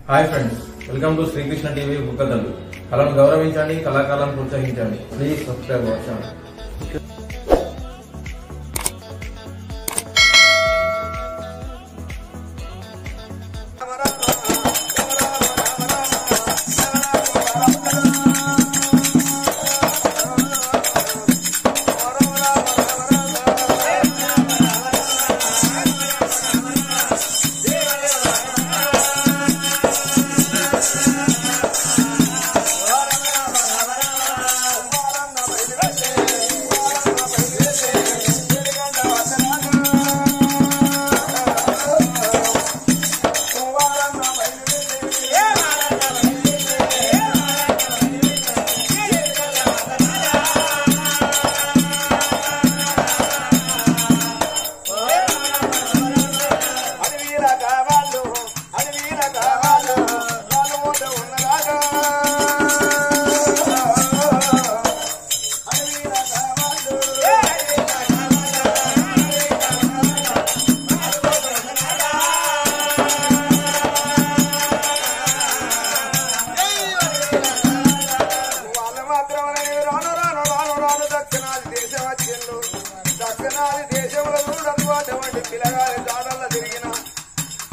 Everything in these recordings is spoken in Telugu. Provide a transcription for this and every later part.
Hi friends, welcome to Srikrishna TV బుక్కదల్లు. కళను గౌరవించండి, కళాకారులను ప్రోత్సహించండి. Please subscribe our channel. దక్షిణాది దేశంలో అటువంటి పిల్లగారి దాడల్ల తిరిగిన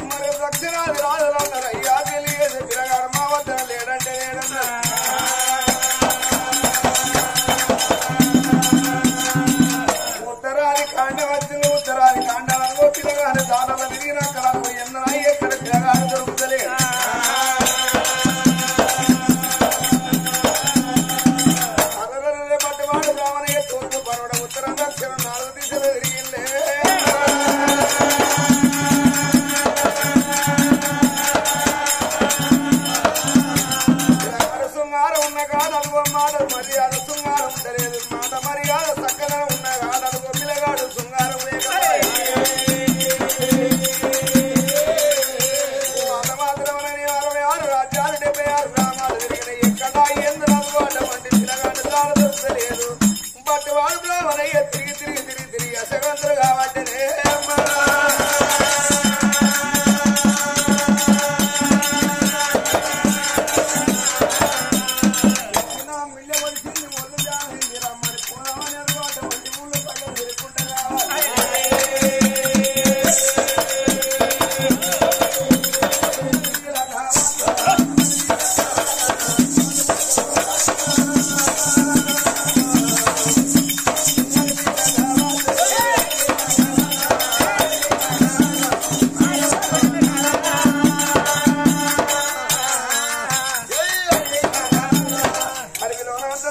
మరి దక్షిణాది రాజులు అన్నారు, అయ్యా తెలియదు పిల్లగారు మా వద్ద లేడంటే లేడన్నా. ఉత్తరాది కాండ వచ్చింది, ఉత్తరాది కాండాలను పిల్లగారి దాడల్ల తిరిగినాక ఎన్నో ఎక్కడ పిల్లగారు దొరుకుతలేదు. పట్టువాడు రావణయ్య తూర్పు పరవడ ఉత్తర దక్షిణ 4 దిశలు తిరిగిందే. శృంగారం ఉన్న కాదనుకో మాట మర్యాద శృంగారం తెలియదు, మాట మర్యాద చక్కగా ఉన్న కాదనుకో పిల్లగాడు శృంగారం మాట మాత్రమని 66 రాజ్యాలు 76 గ్రామాలు తిరిగినాయి. ఎక్కడ ఎందుకు అటువంటి పిల్లగాడు దాని దొరకలేదు. పట్టువాడు బ్రాహ్మణయ్య తిరిగి తిరిగి తిరిగి తిరిగి అసగంతులు కాబట్టినే మిల్ల వచ్చింది మొదలు జాయింది రమ్మని పోదామని అనుకోట ఒంటి ఊళ్ళో పల్లెలు తిరుగుకుంటా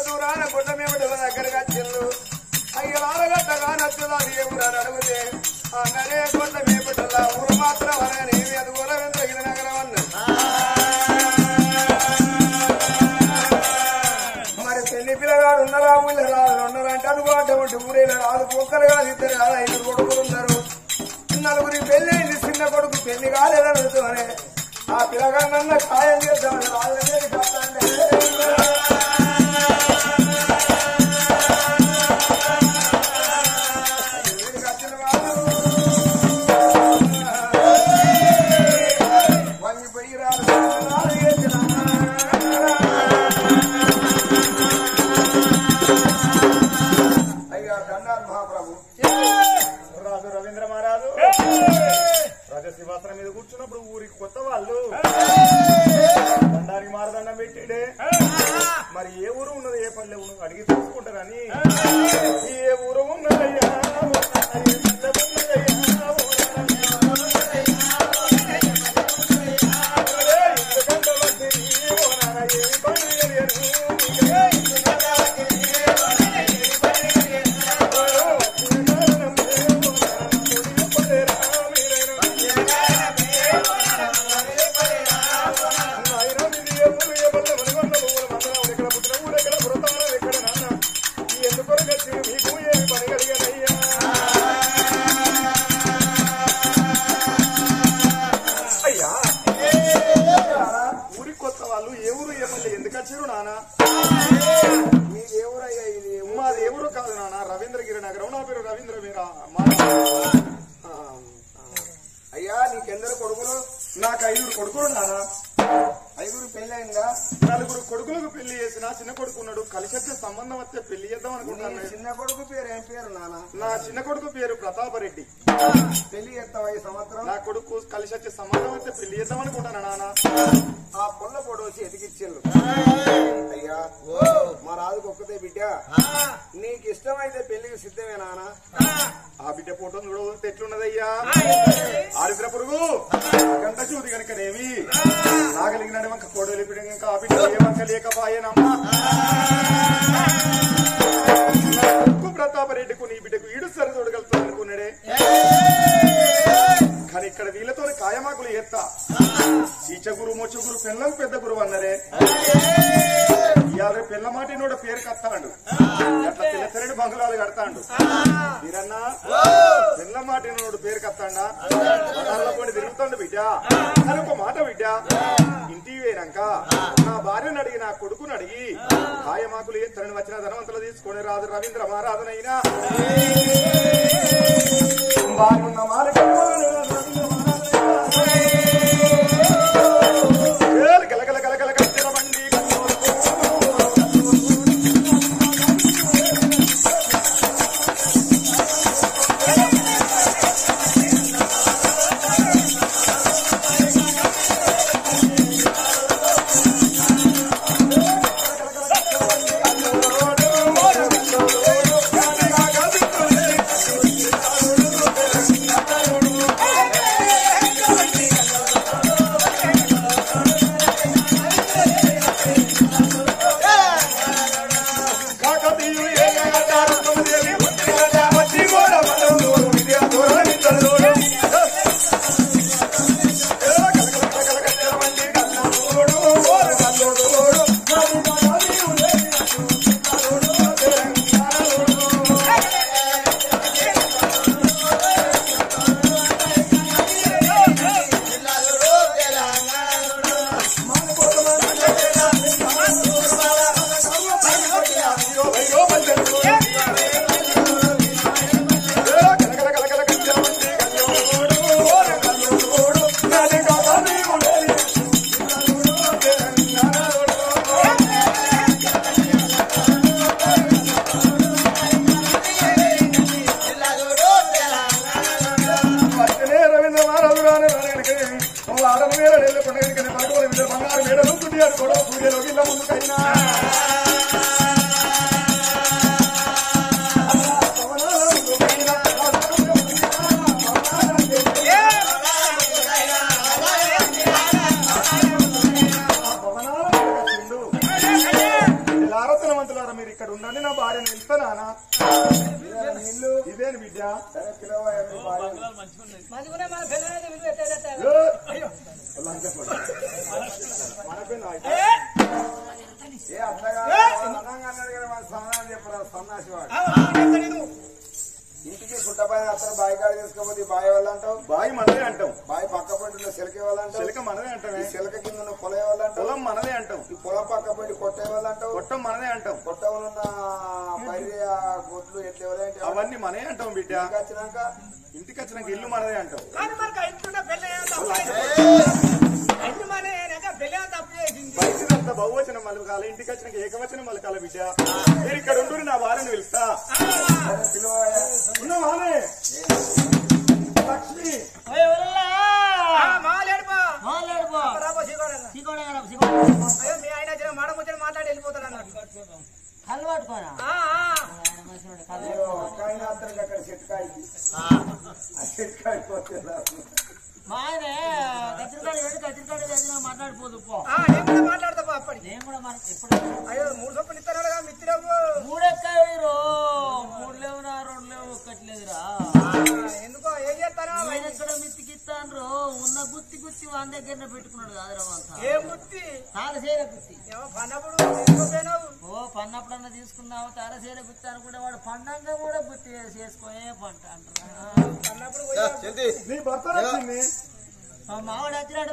దూరాన గుడ్డ మేమటి దగ్గరగా చెల్లు అయ్యలారగట్టగా నచ్చుదా దేవుడారు అడిగితే అన్ననే గుడ్డ మేపటల్లా ఊరు మాత్రం అనేవి అది ఊరవెంతగిన నగరం అన్న. మరి పెళ్లి పిల్లగాడు ఉన్నారా ఊళ్ళో రాదు ఉన్నారంటే అనుకోటువంటి ఊరేలా రాదు ఒక్కరుగా 2 5 కొడుకులు ఉన్నారు. 4 పెళ్లి చిన్న కొడుకు పెళ్లి కాలేదని అడుగుతామని ఆ పిల్లగాడన్న ఖాయం చేద్దామని వాళ్ళనే చెప్తాండే. రాజు రవీంద్ర మహారాజు రాజసింహాసనం మీద కూర్చున్నప్పుడు ఊరికి కొత్త వాళ్ళు దండానికి మారదండం పెట్టిండే. మరి ఏ ఊరు ఉన్నది ఏ పల్లె ఉన్నది అడిగి తెలుసుకుంటారని ఏ ఊరు ఉన్నదయ్యా రవీంద్రగిరి నగరం. నా పేరు రవీంద్ర వీరా. అయ్యా నీకెందరు కొడుకులు? నాకు 5 కొడుకులు నానా. ఐదుగురు పెళ్లి అయిందా? నలుగురు కొడుకులకు పెళ్లి చేసిన చిన్న కొడుకు ఉన్నాడు. కలిసి వచ్చే సంబంధం వస్తే పెళ్లి చేద్దాం అనుకుంటాను. చిన్న కొడుకు పేరు ఏం పేరు నాన్న? నా చిన్న కొడుకు పేరు ప్రతాపరెడ్డి. పెళ్లి చేస్తావా ఈ సంవత్సరం? నా కొడుకు కలిసి వచ్చే సంబంధం వస్తే పెళ్లి చేద్దాం అనుకుంటాను నాన్న. ఆ పొల్ల పొడి వచ్చి ఎదిగిచ్చెళ్ళు. అయ్యా మా రాజుకు ఒక్కతే బిడ్డ, నీకు ఇష్టమైతే పెళ్లికి సిద్ధమే నాన్న. ఆ బిడ్డ ఫోటో చూడవస్తే ఎట్లున్నదయ్యా? ఆరిద్ర పురుగు గంట చూది కనుకనేమి నాగలిగినాడు వంక కోడలి బిడ్డ ఇంకా ఆ బిడ్డ ఏ వంక లేకపాయేనమ్మా. ప్రతాపరెడ్డికు నీ బిడ్డకు ఈడు సరి చూడగలుగుతాను అనుకున్నాడే, కానీ ఇక్కడ వీళ్ళతో కాయమాకులు ఎత్తా. ఈచగురు మొచ్చగురు పెళ్ళం పెద్ద గురువు అన్నరే. ఇవాళ పిల్ల మాటినోడ పేరు కత్తాడు, అట్లా పిల్ల తెరడు బంగుళాలు కడతాడు. మీరన్నా పిల్ల మాటినోడు పేరు కత్తాడా? పడి తిరుగుతాడు బిడ్డ. అని ఒక మాట బిడ్డ, ఇంటికి పోయినాక నా భార్యను అడిగి నా కొడుకుని అడిగి కాయమాకులు ఎత్తరని వచ్చిన ధనవంతులు తీసుకొని రాదు రవీంద్ర మహారాజునైనా బాగున్న గలగల గలగల కట్టెలబండి మీరు ఇక్కడ ఉండండి, నా భార్యను వెళ్తానా? ఇదేని బిడ్డ ఇంటికి పుట్టపైన అతను బాయి కాడ తీసుకోపోతే బాయి వల్ల అంటావు, బాయి మనదే అంటాం. బాయి పక్క పొంటి సిలక వాళ్ళ అంటావు, సిలక మనదే అంటాం. సిలక కింద ఉన్న పొల వాళ్ళ అంటావు, పొలం మనదే అంటాం. ఈ పొలం పక్క పొంటి కొట్టే వాళ్ళ అంటావు, కొట్టం మనదే అంటాం. కొట్ట వాళ్ళు ఉన్న పైరి గొడ్లు ఎట్లా ఎవరంటే అవన్నీ మనే అంటాం. బిడ్డ ఇంటికి వచ్చినాక ఇల్లు మనదే అంటాం. బయట బహువచనం మలకాల, ఇంటికి వచ్చినాక ఏకవచనం మలకాల. బిడ్డ మీరు ఇక్కడ ఉండు, నా వారిని పిలుస్తా. లక్ష్మి మీ ఆయన మాట ముచ్చని మాట్లాడి వెళ్ళిపోతాడు అన్నట్టు కళ్ళు పట్టుకోరా. అక్కడ చెట్కాయ మా ఆయన కత్తిరికాడు మాట్లాడిపోదు. మాట్లాడతా అప్పటి నేను కూడా ఎప్పుడు అయ్యో 3 సొప్పులు ఇస్తారా మిత్రము? 3 ఎక్కరు 3 లేవురా, 2 లేవు, 1 లేదురా. ఎందుకో ఏం చేస్తారా? ఎక్కడ మిత్తికి ఇస్తాను ఉన్న గుత్తి గుత్తి వాళ్ళ దగ్గర పెట్టుకున్నాడు కాదురా. ఏం గుత్తి? తారసేల గుత్తి. పన్నప్పుడు ఓ పన్నప్పుడన్నా తీసుకున్నావు తారసేల గుత్తి అనుకుంటే వాడు పండంగా కూడా గుత్తి చేసుకునే పంట అంటారు. పన్నప్పుడు మావాడు వచ్చినాడు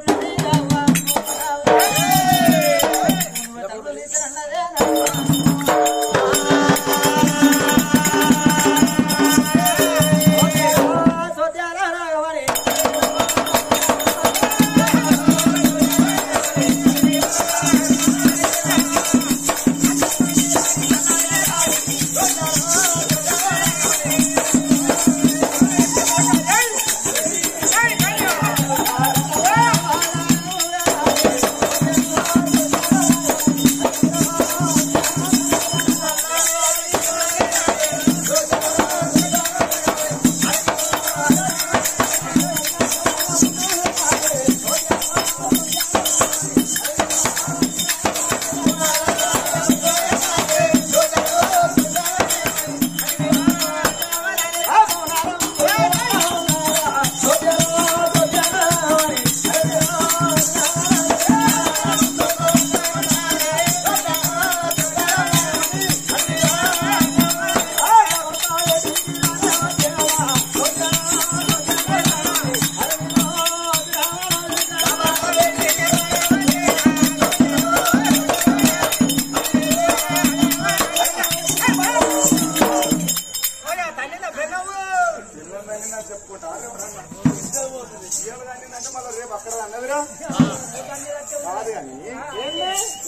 కాదు కానీ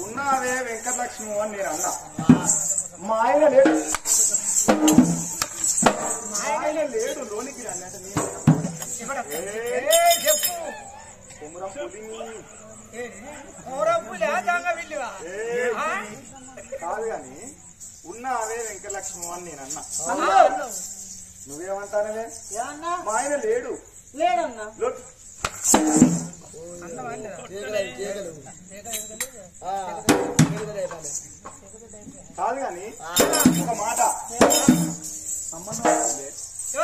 ఉన్నావే వెంకటలక్ష్మి అని నేను అన్నా. మా ఆయన లేడు, మా ఆయన లేడు లోనికి రండి అంటే చెప్పు కాదు కానీ ఉన్నావే వెంకటలక్ష్మి అని నేను అన్నా. నువ్వేమంటానవే? మా ఆయన లేడు లేడన్నా కాదు కానీ ఒక మాట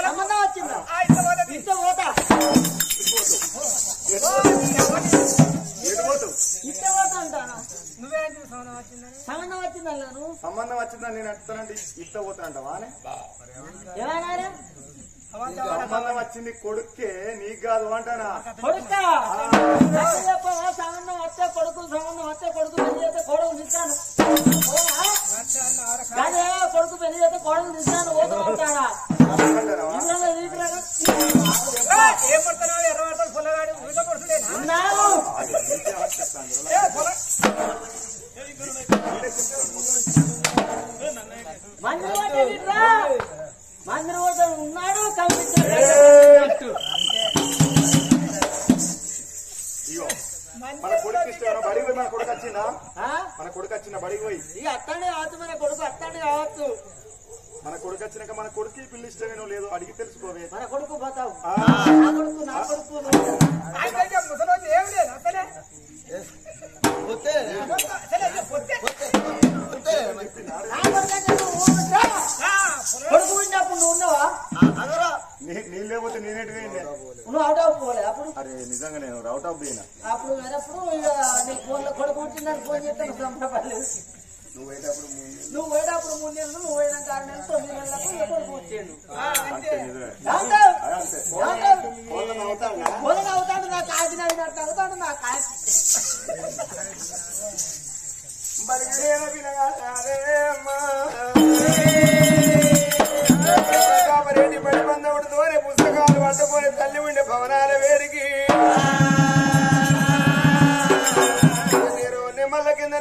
సంబంధం వచ్చిందా ఇంత పోతా ఇంత పోతా అంటానా నువ్వేంటి సంబంధం వచ్చిందని? సంబంధం వచ్చిందా నువ్వు సంబంధం వచ్చిందని నేను అంటానండి. ఇట్ట పోతానంటావా? ఏమన్నారా సంబంధం వచ్చింది కొడుక్కే, నీకు కాదు అంటానా? కొడుక సంబంధం వస్తే కొడుకు, సంబంధం వస్తే కొడుకు పెళ్లి చేస్తే కోడలు తీస్తాను కానీ కొడుకు పెళ్లి చేస్తే కోడలు తీస్తాను పోతూ ఉంటాడా? ఏం పడుతున్నావు? ఎర్ర పడతాడు పుల్లగాడు ఊళ్ళో పడుతుందేనా? మందిర పోతే ఉన్నాడు కనిపించాడు. మన కొడుకు ఇష్టం బడికి పోయి మన కొడుకు వచ్చిందా? మన కొడుకు వచ్చిన బడికి పోయి అత్తాడే కావచ్చు, మన కొడుకు అత్తాడే కావచ్చు. మన కొడుకు వచ్చినాక మన కొడుకు పిల్లి ఇష్టమేనో లేదో అడిగి తెలుసుకోవే. మన కొడుకు పోతావు, నా కొడుకు నా కొడుకు ముసలి ఏమి లేదు అసలే కొడుకు ఉన్నప్పుడు నువ్వు ఉన్నావా? నేను లేకపోతే నేనేటిగా నువ్వు అవుట్ ఆఫ్ పోలే అప్పుడు? అరే నిజంగా నేను అవుట్ ఆఫ్ పోయినా. అప్పుడు వెళ్ళప్పుడు ఇక నీ ఫోన్లో కొడుకు వచ్చిందని ఫోన్ చేస్తాను సంబరపడలేదు. నువ్వు పోయేటప్పుడు 3 నెలలు, నువ్వు పోయిన 6 నెలలు 9 నెలలకు కొడుకు వచ్చాడు. పొలం అవుతాడు, నా కాకిన అయినట్టు అవుతాడు. నా కాకి రెడ్డి పడి బంధవుడు దోరే పుస్తకాలు పట్టుకొని తల్లి ఉండే భవనాల వేడికి నిమ్మల కింద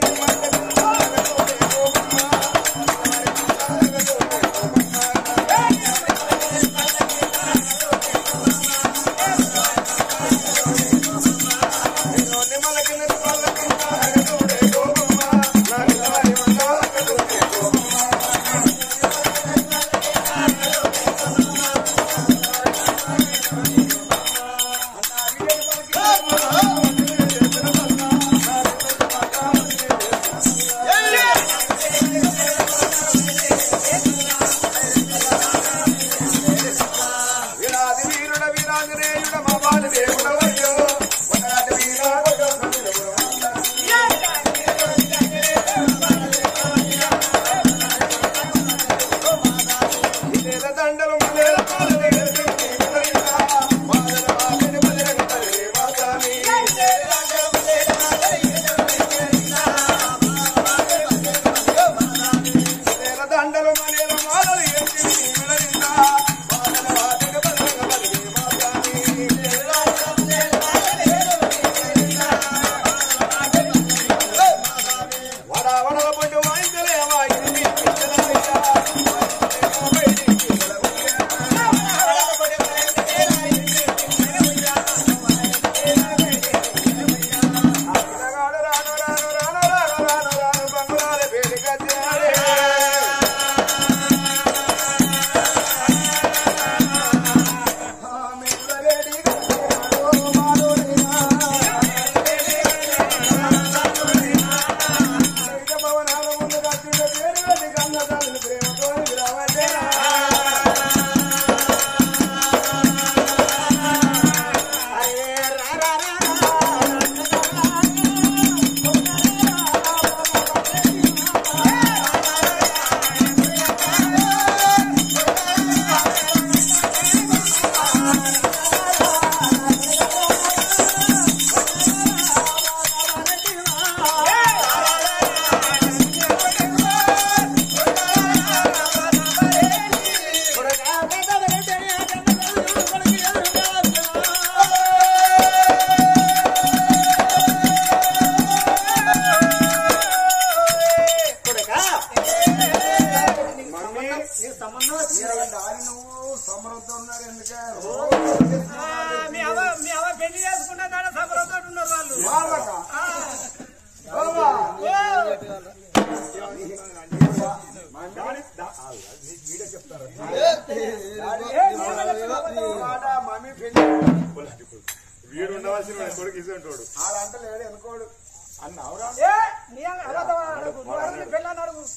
అన్నావురా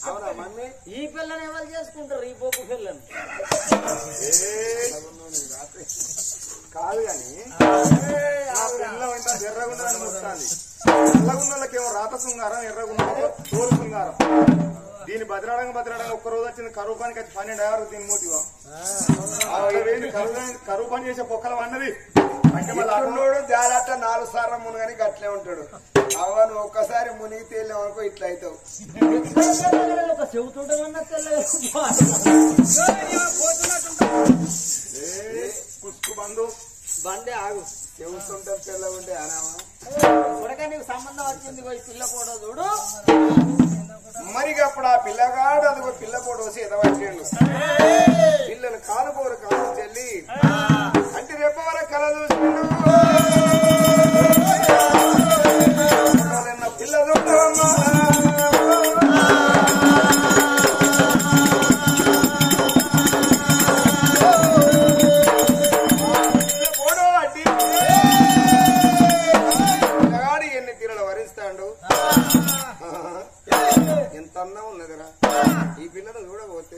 అవునా మమ్మీ ఈ పిల్లని ఎవరు చేసుకుంటారు ఈ పోపు పిల్లని కాదు కానీ ఆ పిల్ల వెంట ఎర్రగుండని మొత్తాన్ని ఎర్రగుండలకేమో రాత శృంగారం ఎర్రగుండలో తోలు శృంగారం దీని బతిరాడంగా ఒక్క రోజు వచ్చింది కరువు పనికి వచ్చి 12 దీని మూతివా కరువు పని చేసే పొక్కల అన్నది అంటే అన్నోడు దాదాట 4 సార్లు మునుగని అట్లే ఉంటాడు అవను ఒక్కసారి మునిగి తేలేమనుకో ఇట్లా అవుతావు చెబుతుంటామన్నా కుసుకు బంధు బండి ఆగు చెబుతుంటాం తెల్లగుంటే అనామా ఉడక నీకు సంబంధం వచ్చింది పోయి పిల్ల ఫోటో చూడు మరి అప్పుడు ఆ పిల్లగాడు అదిగో పిల్ల ఫోటో వచ్చి ఎదవచ్చేయండు పిల్లలు కాలుపోరు కాలు చెల్లి అంటే రేపు వరకు కళ చూసుకుంటూ పిల్ల చూడమ్మా ఎంత అన్నం ఉన్నదిరా ఈ పిల్లను చూడబోతే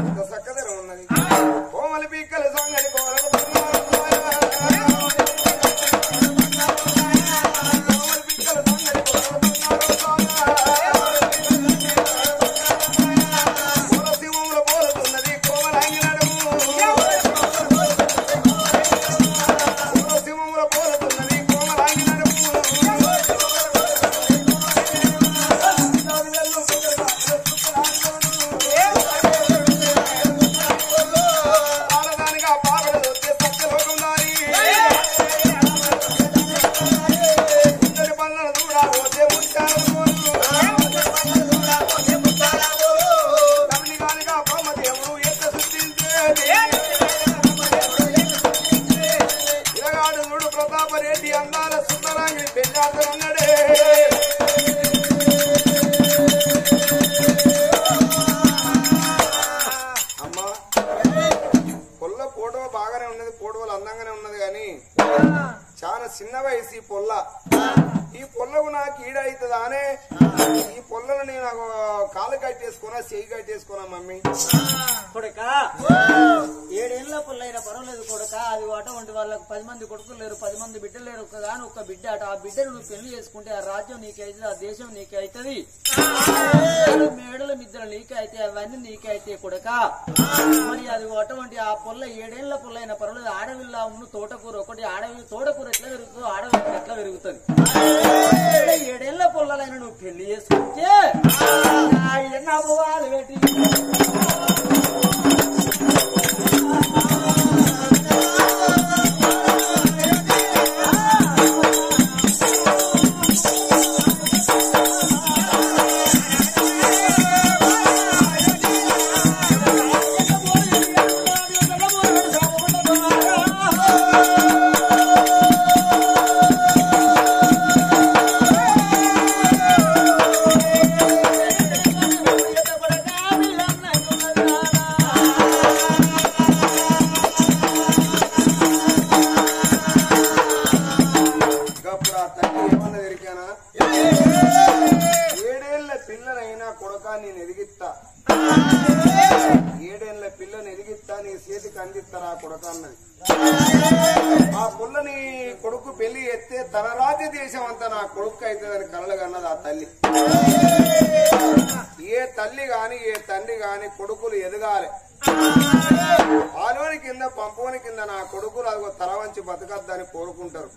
ఎంత చక్కదర ఉన్నది కోమలి పీక్కలు సంగడి కోరలు శివముల పోలుతున్నది కోమలాంగినడు శివముల పోలుతున్నది కోమలాంగినడు ప్రతాపరెడ్డి అందాల సుందరాంగి పెళ్ళాడుతున్నాడే అమ్మా పొల్ల ఫోటో బాగానే ఉన్నది ఫోటోలు అందంగానే ఉన్నది కానీ చాలా చిన్న వయసు ఈ పొల్లకు నాకు ఈడ అవుతుందా అనే ఈ పొల్లను నేను కాలు కట్టేసుకున్నా చెయ్యి కట్టేసుకున్నా మమ్మీ కొడుక 7 ఏళ్ళ పుల్లైన పర్వాలేదు కొడుక అది అటువంటి వాళ్ళకు 10 మంది కొడుకులు లేరు 10 మంది బిడ్డలు లేరు ఒక్కగాని ఒక్క బిడ్డ అట ఆ బిడ్డను నువ్వు పెళ్లి చేసుకుంటే ఆ రాజ్యం నీకే అవుతుంది ఆ దేశం నీకే అవుతుంది మేడలు మిద్దలు నీకే అయితే అవన్నీ నీకే అయితే కొడుక మరి అది అటువంటి ఆ పొల్ల 7 ఏళ్ళ పుల్లైన పర్వాలేదు ఆడవిల్లా ఉన్న తోటకూర ఒకటి తోటకూర ఎట్లా పెరుగుతుందో ఆడవిల్ల ఎట్లా పెరుగుతుంది 7 ఏళ్ళ పొల్లలైన నువ్వు పెళ్లి చేసుకుంటే నవ్వాలి పెట్టి ఆ పుల్లని కొడుకు పెళ్లి ఎత్తే తన రాజ్య దేశం అంతా నా కొడుకు అవుతుందని కలలుగన్నది ఆ తల్లి. ఏ తల్లి గాని ఏ తండ్రి గాని కొడుకులు ఎదగాలి, పాలోని కింద పంపోని కింద నా కొడుకులు అదిగో తల వంచి బతకద్దని కోరుకుంటారు.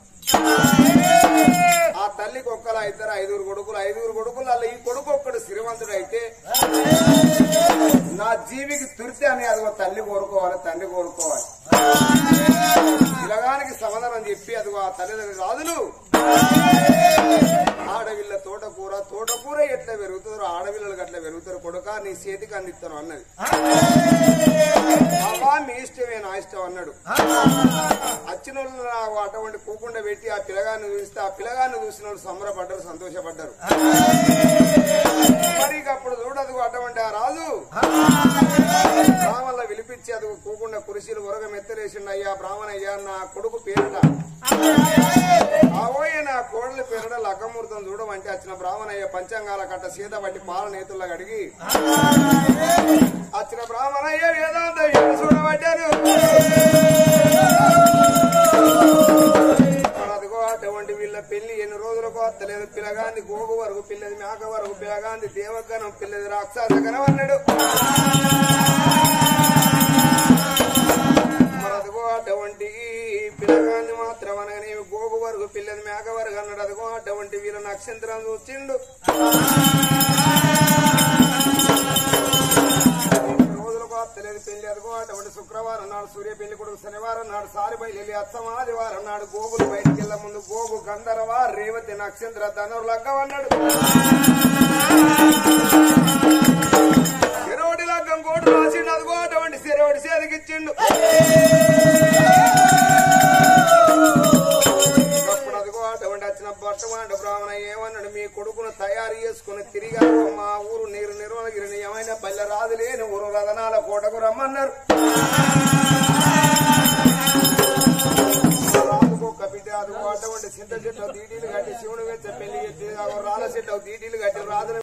ఆ తల్లికి ఒక్కలా ఇద్దరు 5 కొడుకులు, 5 కొడుకులు అలా ఈ కొడుకు ఒక్కడు శ్రీమంతుడు అయితే నా జీవికి తుర్తి అని అదిగో తల్లి కోరుకోవాలి, తండ్రి కోరుకోవాలి. ఇలాగానికి సమాధానం చెప్పి అదిగో ఆ తల్లిదండ్రులు రాజులు ఆడవిల్ల తోటకూర ఎట్లా పెరుగుతారు, ఆడవిల్లలకు అట్లా పెరుగుతారు కొడుక, నీ చేతికి అందిస్తాను అన్నది. అబ్బా మీ ఇష్టమే నా ఇష్టం అన్నాడు. వచ్చిన వాళ్ళు అటువంటి కూకుండా పెట్టి ఆ పిల్లగాన్ని చూస్తే ఆ పిల్లగాన్ని చూసిన వాళ్ళు సంబరపడ్డారు, సంతోషపడ్డారు. మరి అప్పుడు చూడదు అటువంటి ఆ రాజు రామల్ల విలిపించి అది కూకుండా కురిసి రోజులు ఉరగం ఎత్తలేసిండు అయ్యా బ్రాహ్మణయ్యా నా కొడుకు పేరుట అవోయే నా కోడల పేరుట లగ్గమూర్తం చూడమంటే వచ్చిన బ్రాహ్మణయ్య పంచాంగాల కట్ట సీత బట్టి పాల నేతుల్లో అడిగి వచ్చిన బ్రాహ్మణయ్య వేదాంత చూడబట్టారు అదిగో అటువంటి వీళ్ళ పెళ్లి ఎన్ని రోజులకు వస్తలేదు పిల్లగాంది గోగు వరకు పిల్లది మేక వరకు పిల్లగాంది దేవగనం పిల్లది రాక్షసగనం అన్నాడు అదిగో అటువంటి పిల్లగాంది మాత్రం అనగానే గోగు వరకు పిల్లది మేక వరకు అన్నాడు అదిగో అటువంటి వీళ్ళ నక్షత్రం చూచిండు తెలియదు పెళ్లి అదిగో అటువంటి శుక్రవారం నాడు సూర్య పెళ్లి కొడుకు శనివారం నాడు సారి బయలు అత్తమ ఆదివారం నాడు గోగులు బయటికి వెళ్ల ముందు గోగు గంధర్వ రేవతి నక్షత్ర ధనుర్ లగ్గం అన్నాడు చెరోడి లగ్గం కోటు రాసిండు అదిగో అటువంటి చెరోడి సేదకిచ్చిండు అప్పుడు అదిగో అటువంటి వచ్చిన బట్టమాట బ్రాహ్మణ ఏమన్నాడు మీ కొడుకును తయారు చేసుకుని తిరిగా మా ఊరు నీరు నిర్వహణగిరిని ఏమైనా పల్లె రాదు లేని ఊరు రథనాల కోటకు రమ్మన్నారు రాదుకోక బిడ్డ అదిగో అటువంటి చింత చెట్టు దీటీలు కట్టి శివుని వెచ్చ పెళ్లి రాళ్ళ చెట్టు దీటీలు కట్టి రాదు